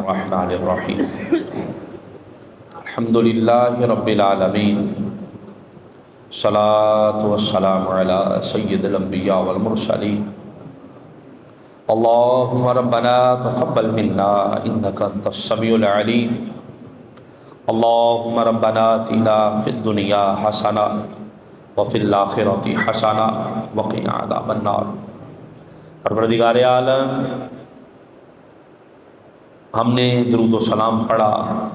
الرحمن الرحیم الحمدللہ رب العالمین صلاۃ والسلام علی سید الانبیاء والمرسلین اللہم ربنا تقبل منا انک انت السمیع العلیم اللہم ربنا آتنا فی الدنیا حسنہ وفی الآخرۃ حسنہ وقنا عذاب النار۔ پروردگار عالم، ہم نے درود و سلام پڑھا،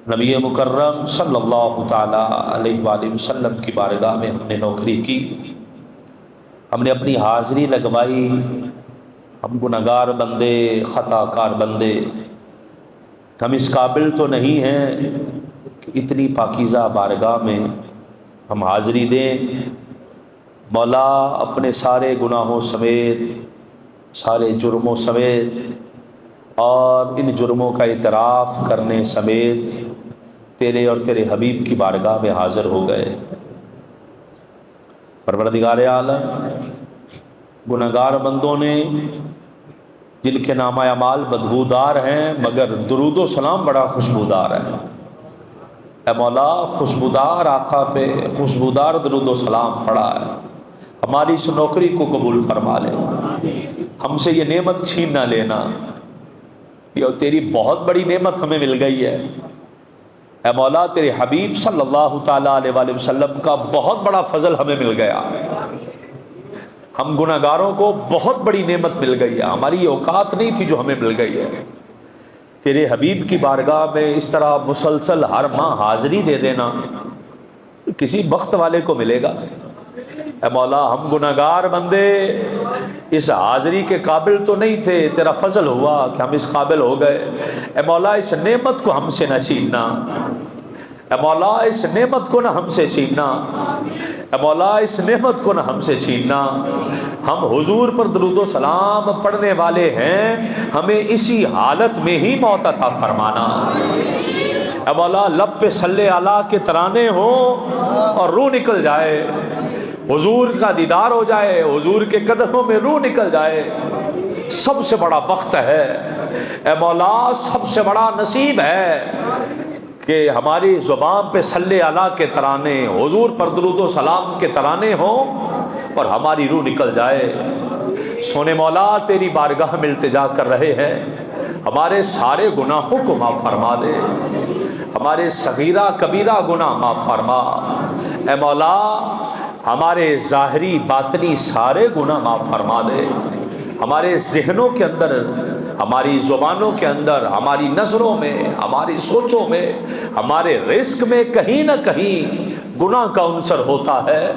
نبی مکرم صلی اللہ تعالیٰ علیہ وآلہ وسلم کی بارگاہ میں ہم نے نوکری کی، ہم نے اپنی حاضری لگوائی۔ ہم گنہگار بندے، خطا کار بندے، ہم اس قابل تو نہیں ہیں کہ اتنی پاکیزہ بارگاہ میں ہم حاضری دیں۔ مولا اپنے سارے گناہوں سمیت، سارے جرموں سمیت اور ان جرموں کا اعتراف کرنے سمیت تیرے اور تیرے حبیب کی بارگاہ میں حاضر ہو گئے۔ پروردگار عالم، گنہگار بندوں نے جن کے نامہ اعمال بدبودار ہیں مگر درود و سلام بڑا خوشبودار ہے، اے مولا خوشبودار آقا پہ خوشبودار درود و سلام پڑا ہے، ہماری اس نوکری کو قبول فرما لے، ہم سے یہ نعمت چھین نہ لینا، یہ تیری بہت بڑی نعمت ہمیں مل گئی ہے۔ اے مولا تیرے حبیب صلی اللہ تعالیٰ علیہ وآلہ وسلم کا بہت بڑا فضل ہمیں مل گیا، ہم گناہگاروں کو بہت بڑی نعمت مل گئی ہے، ہماری یہ اوقات نہیں تھی جو ہمیں مل گئی ہے۔ تیرے حبیب کی بارگاہ میں اس طرح مسلسل ہر ماہ حاضری دے دینا کسی بخت والے کو ملے گا۔ اے مولا ہم گناہگار بندے اس حاضری کے قابل تو نہیں تھے، تیرا فضل ہوا کہ ہم اس قابل ہو گئے۔ اے مولا اس نعمت کو ہم سے نہ چھیننا، اے مولا اس نعمت کو نہ ہم سے چھیننا، اے مولا اس نعمت کو نہ ہم سے چھیننا۔ ہم حضور پر درود و سلام پڑھنے والے ہیں، ہمیں اسی حالت میں ہی موت عطا فرمانا۔ اے مولا لب پہ صلی علی کے ترانے ہوں اور روح نکل جائے، حضور کا دیدار ہو جائے، حضور کے قدموں میں روح نکل جائے، سب سے بڑا بخت ہے۔ اے مولا سب سے بڑا نصیب ہے کہ ہماری زبان پہ صلی علی کے ترانے، حضور پر درود و سلام کے ترانے ہوں اور ہماری روح نکل جائے۔ سونے مولا تیری بارگاہ میں التجا کر رہے ہیں، ہمارے سارے گناہوں کو معاف فرما دے، ہمارے صغیرہ کبیرہ گناہ معاف فرما۔ اے مولا ہمارے ظاہری باطنی سارے گناہ معاف فرما دے، ہمارے ذہنوں کے اندر، ہماری زبانوں کے اندر، ہماری نظروں میں، ہماری سوچوں میں، ہمارے رزق میں کہیں نہ کہیں گناہ کا عنصر ہوتا ہے۔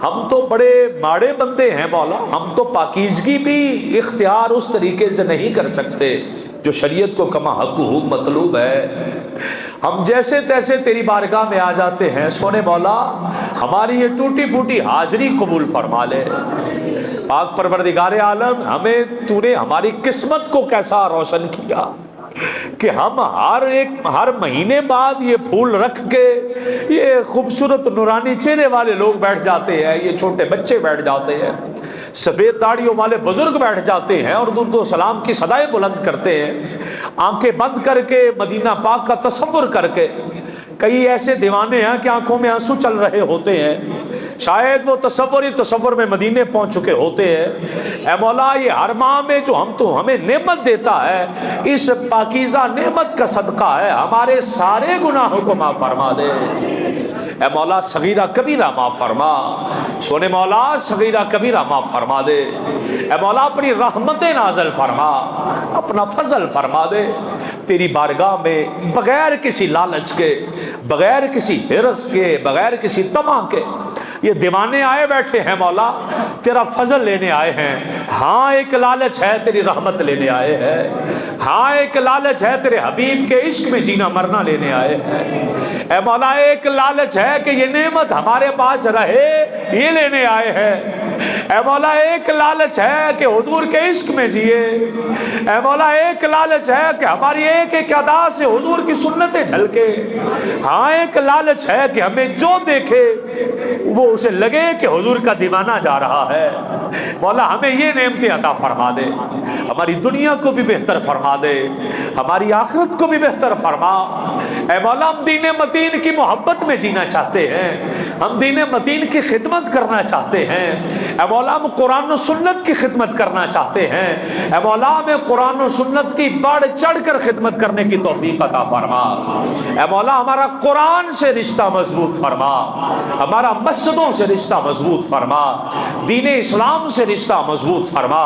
ہم تو بڑے ماڑے بندے ہیں مولا، ہم تو پاکیزگی بھی اختیار اس طریقے سے نہیں کر سکتے جو شریعت کو کما حقوق مطلوب ہے۔ ہم جیسے تیسے تیری بارگاہ میں آ جاتے ہیں، سونے مولا ہماری یہ ٹوٹی پھوٹی حاضری قبول فرما لے۔ پاک پروردگار عالم، ہمیں تو نے ہماری قسمت کو کیسا روشن کیا کہ ہم ہر مہینے بعد یہ پھول رکھ کے یہ خوبصورت نورانی چہرے والے لوگ بیٹھ جاتے ہیں، یہ چھوٹے بچے بیٹھ جاتے ہیں، سفید داڑھیوں والے بزرگ بیٹھ جاتے ہیں اور درود و سلام کی صدائیں بلند کرتے ہیں، آنکھیں بند کر کے مدینہ پاک کا تصور کر کے۔ کئی ایسے دیوانے ہیں کہ آنکھوں میں آنسو چل رہے ہوتے ہیں، شاید وہ تصور میں مدینے پہنچ چکے ہوتے ہیں۔ اے مولا یہ ہر ماہ میں جو ہمیں نعمت دیتا ہے، اس پاکیزہ نعمت کا صدقہ ہے، ہمارے سارے گناہوں کو معاف فرما دے۔ اے مولا صغیرہ کبیرہ معاف فرما، سونے مولا صغیرہ کبیرہ معاف فرما دے۔ اے مولا اپنی رحمتیں نازل فرما، اپنا فضل فرما دے۔ تیری بارگاہ میں بغیر کسی لالچ کے، بغیر کسی ہرس کے، بغیر کسی طمع کے یہ دیوانے آئے بیٹھے ہیں مولا، تیرا فضل لینے آئے ہیں۔ ہاں ایک لالچ ہے تیری رحمت لینے آئے ہیں، ہاں ایک لالچ ہے تیرے حبیب کے عشق میں جینا مرنا لینے آئے ہیں۔ اے مولا ایک لالچ ہے کہ یہ نعمت ہمارے پاس رہے، یہ لینے آئے ہیں۔ اے مولا ایک لالچ ہے کہ حضور کے عشق میں جیے، اے مولا ایک لالچ ہے کہ ہماری ایک ایک ادا سے حضور کی سنتیں جھلکے، ہاں ایک لالچ ہے کہ ہمیں جو دیکھے وہ اسے لگے کہ حضور کا دیوانہ جا رہا ہے۔ مولا ہمیں یہ نعمتیں عطا فرما دے، ہماری دنیا کو بھی بہتر فرما دے، ہماری آخرت کو بھی بہتر فرما۔ اے مولا ہم دین متین کی محبت میں جینا چاہتے ہیں، ہم دین متین کی خدمت کرنا چاہتے ہیں۔ اے مولا ہم قرآن و سنت کی خدمت کرنا چاہتے ہیں۔ اے مولا ہمیں قرآن و سنت کی بڑھ چڑھ کر خدمت کرنے کی توفیق عطا فرما۔ اے مولا ہمارا قرآن سے رشتہ مضبوط فرما، ہمارا مسجدوں سے رشتہ مضبوط فرما، دین اسلام سے رشتہ مضبوط فرما،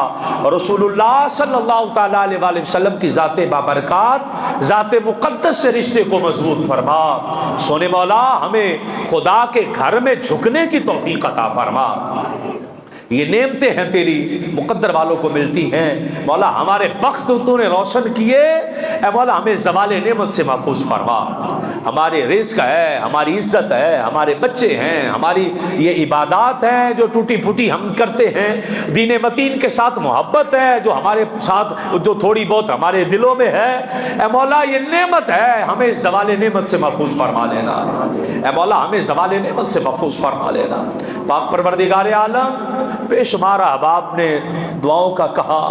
رسول اللہ صلی اللہ تعالیٰ علیہ وآلہ وسلم کی ذات بابرکات، ذات مقدس سے رشتے کو مضبوط فرما۔ سونے مولا ہمیں خدا کے گھر میں جھکنے کی توفیق عطا فرما۔ یہ نعمتیں ہیں تیری، مقدر والوں کو ملتی ہیں مولا، ہمارے بخت تو نے روشن کیے، اے مولا ہمیں زوال نعمت سے محفوظ فرما۔ ہمارے رزق ہے، ہماری عزت ہے، ہمارے بچے ہیں، ہماری یہ عبادات ہیں جو ٹوٹی پھوٹی ہم کرتے ہیں، دین متین کے ساتھ محبت ہے جو ہمارے ساتھ جو تھوڑی بہت ہمارے دلوں میں ہے، اے مولا یہ نعمت ہے، ہمیں زوال نعمت سے محفوظ فرما لینا۔ اے مولا ہمیں زوال نعمت سے محفوظ فرما لینا۔ پاک پروردگار عالم، بے شمار احباب نے دعاؤں کا کہا،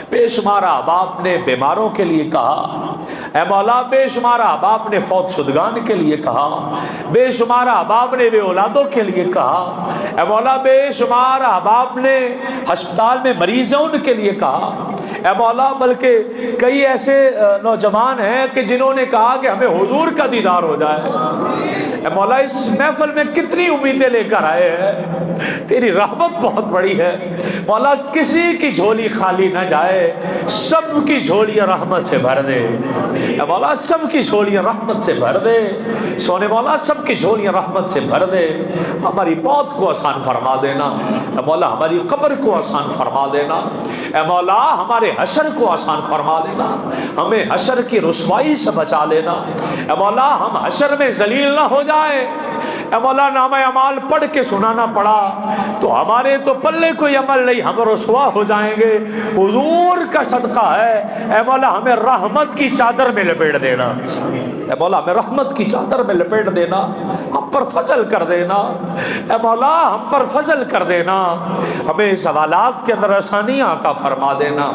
بے شمار احباب نے بیماروں کے لیے کہا، اے مولا بے شمار احباب نے فوت شدگان کے لیے کہا، بے شمار احباب نے بے اولادوں کے لیے کہا، اے مولا بے شمار احباب نے ہسپتال میں مریض ہیں ان کے لیے کہا، اے مولا بلکہ کئی ایسے نوجوان ہیں کہ جنہوں نے کہا کہ ہمیں حضور کا دیدار ہو جائے۔ اے مولا اس محفل میں کتنی امیدیں لے کر آئے ہیں، تیری رحمت بہت بڑی ہے مولا، کسی کی جھولی خالی نہ جائے، سب کی جھولیاں رحمت سے بھر دے۔ اے مولا سب کی جھولیاں رحمت سے بھر دے، سونے مولا سب کی جھولیاں رحمت سے بھر دے، ہماری موت کو آسان فرما دینا، اے مولا ہماری قبر کو آسان فرما دینا، اے مولا ہمارے حشر کو آسان فرما دینا، ہمیں حشر کی رسوائی سے بچا لینا، اے مولا ہم حشر میں ذلیل نہ ہو جائے، اے مولا نامہ اعمال پڑھ کے سنانا پڑا تو ہمارے تو پلے کوئی عمل نہیں، ہم رسوا ہو جائیں گے، حضور کا صدقہ ہے، اے مولا ہمیں رحمت کی چادر میں لپیٹ دینا، اے مولا ہمیں رحمت کی چادر میں لپیٹ دینا، ہم پر فضل کر دینا، اے مولا ہم پر فضل کر دینا، ہمیں سوالات کے اندر آسانیاں عطا فرما دینا۔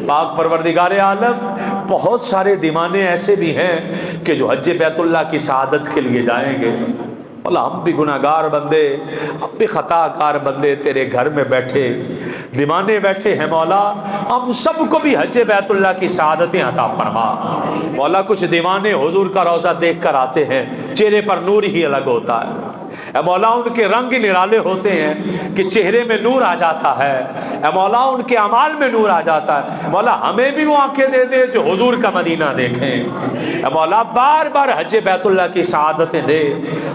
پاک پروردگار عالم، بہت سارے دیوانے ایسے بھی ہیں کہ جو حج بیت اللہ کی سعادت کے لیے جائیں گے، مولا ہم بھی گناہگار بندے، ہم بھی خطا کار بندے تیرے گھر میں بیٹھے دیوانے بیٹھے ہیں مولا، ہم سب کو بھی حج بیت اللہ کی سعادتیں عطا فرما۔ مولا کچھ دیوانے حضور کا روضہ دیکھ کر آتے ہیں، چہرے پر نور ہی الگ ہوتا ہے، اے مولا ان کے رنگ نرالے ہوتے ہیں کہ چہرے میں نور آ جاتا ہے، اے مولا ان کے اعمال میں نور آ جاتا ہے، مولا ہمیں بھی وہ آنکھیں دے دے جو حضور کا مدینہ دیکھیں، اے مولا بار بار حج بیت اللہ کی سعادتیں دے،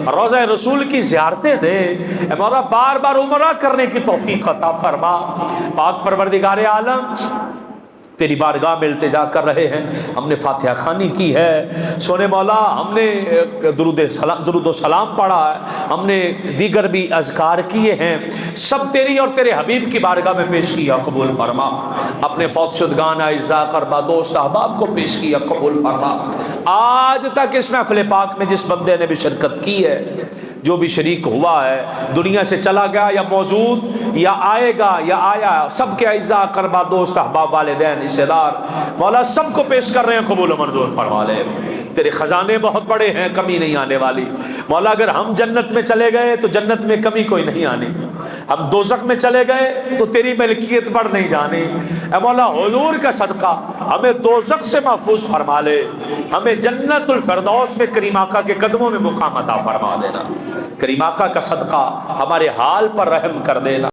روضہ رسول کی زیارتیں دے، اے مولا بار بار عمرہ کرنے کی توفیق عطا فرما۔ پاک پروردگار عالم، تیری بارگاہ میں التجا کر رہے ہیں، ہم نے فاتحہ خوانی کی ہے، سونے مولا ہم نے درود و سلام پڑھا ہے، ہم نے دیگر بھی اذکار کیے ہیں، سب تیری اور تیرے حبیب کی بارگاہ میں پیش کیا، قبول فرما۔ اپنے فوت شدگان اعزاء قربا دوست احباب کو پیش کیا، قبول فرما۔ آج تک اس محفل پاک میں جس بندے نے بھی شرکت کی ہے، جو بھی شریک ہوا ہے، دنیا سے چلا گیا یا موجود یا آئے گا یا آیا، سب کے اعزاء قربا دوست احباب والدین رشتہ دار مولا سب کو پیش کر رہے ہیں، قبول و منظور فرما لے۔ تیرے خزانے بہت بڑے ہیں، کمی نہیں آنے والی مولا، اگر ہم جنت میں چلے گئے تو جنت میں کمی کوئی نہیں آنی، ہم دوزخ میں چلے گئے تو تیری ملکیت بڑھ نہیں جانی، اے مولا حضور کا صدقہ ہمیں دوزخ سے محفوظ فرما لے، ہمیں جنت الفردوس میں کریم آقا کے قدموں میں مقام عطا فرما دینا، کریم آقا کا صدقہ ہمارے حال پر رحم کر دینا۔